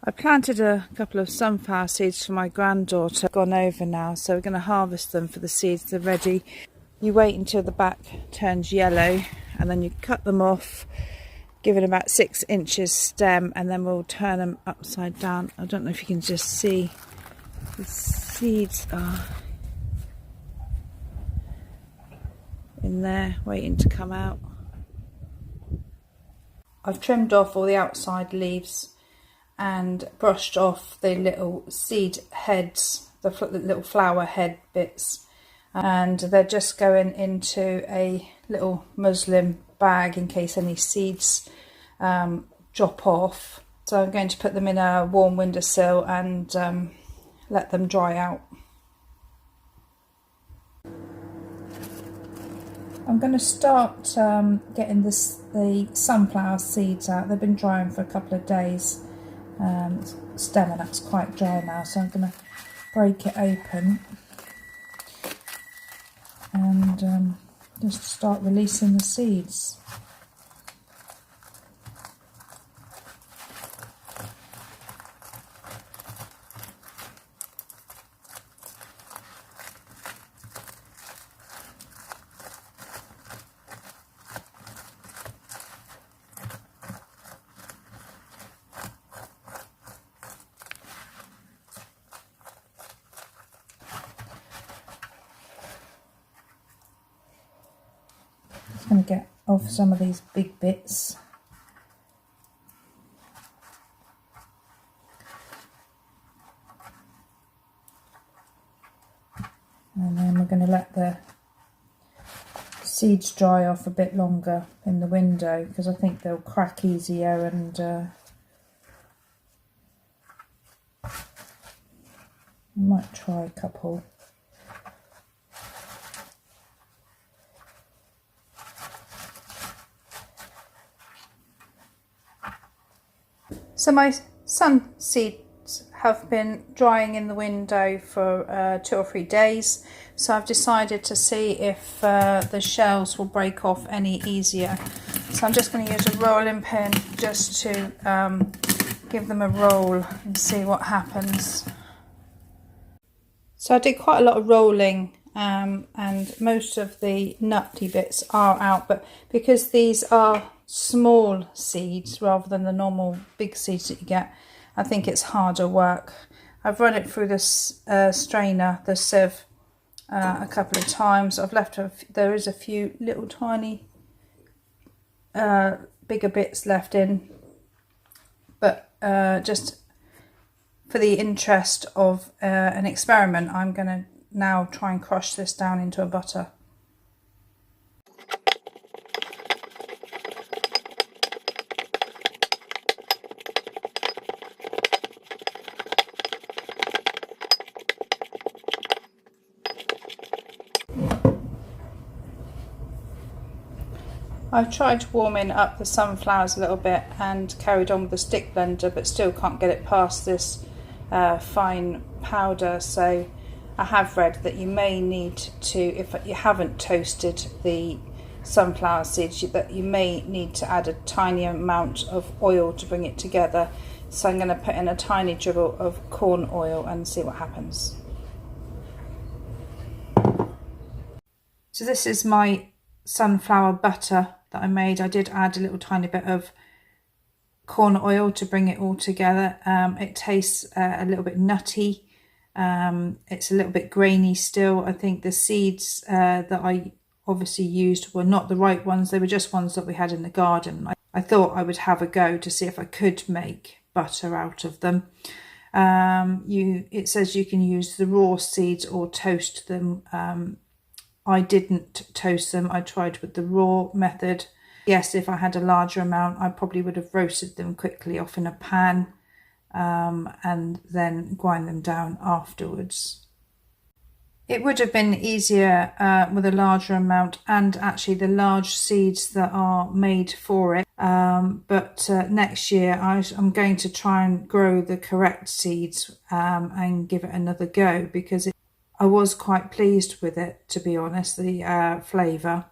I planted a couple of sunflower seeds for my granddaughter. Gone over now, so we're going to harvest them for the seeds. They're ready. You wait until the back turns yellow and then you cut them off, give it about 6 inches stem, and then we'll turn them upside down. I don't know if you can just see the seeds are in there waiting to come out. I've trimmed off all the outside leaves and brushed off the little seed heads, the little flower head bits, and they're just going into a little muslin bag in case any seeds drop off. So I'm going to put them in a warm windowsill and let them dry out. I'm going to start getting the sunflower seeds out. They've been drying for a couple of days. Stem and that's quite dry now, so I'm going to break it open and just start releasing the seeds. Just going to get off some of these big bits. And then we're going to let the seeds dry off a bit longer in the window because I think they'll crack easier, and I might try a couple. So my sun seeds have been drying in the window for 2 or 3 days, so I've decided to see if the shells will break off any easier. So I'm just going to use a rolling pin just to give them a roll and see what happens. So I did quite a lot of rolling and most of the nutty bits are out, but because these are small seeds rather than the normal big seeds that you get, I think it's harder work. I've run it through this strainer, the sieve, a couple of times. I've left there is a few little tiny bigger bits left in, but just for the interest of an experiment, I'm going to now try and crush this down into a butter. I've tried warming up the sunflowers a little bit and carried on with the stick blender, but still can't get it past this fine powder. So I have read that you may need to, if you haven't toasted the sunflower seeds, that you may need to add a tiny amount of oil to bring it together. So I'm going to put in a tiny dribble of corn oil and see what happens. So this is my sunflower butter that I made. I did add a little tiny bit of corn oil to bring it all together. It tastes a little bit nutty. It's a little bit grainy still. I think the seeds that I obviously used were not the right ones. They were just ones that we had in the garden. I thought I would have a go to see if I could make butter out of them. It says you can use the raw seeds or toast them. I didn't toast them. I tried with the raw method. Yes, if I had a larger amount, I probably would have roasted them quickly off in a pan and then grind them down afterwards. It would have been easier with a larger amount and actually the large seeds that are made for it. But next year I'm going to try and grow the correct seeds and give it another go, because I was quite pleased with it, to be honest, the flavour.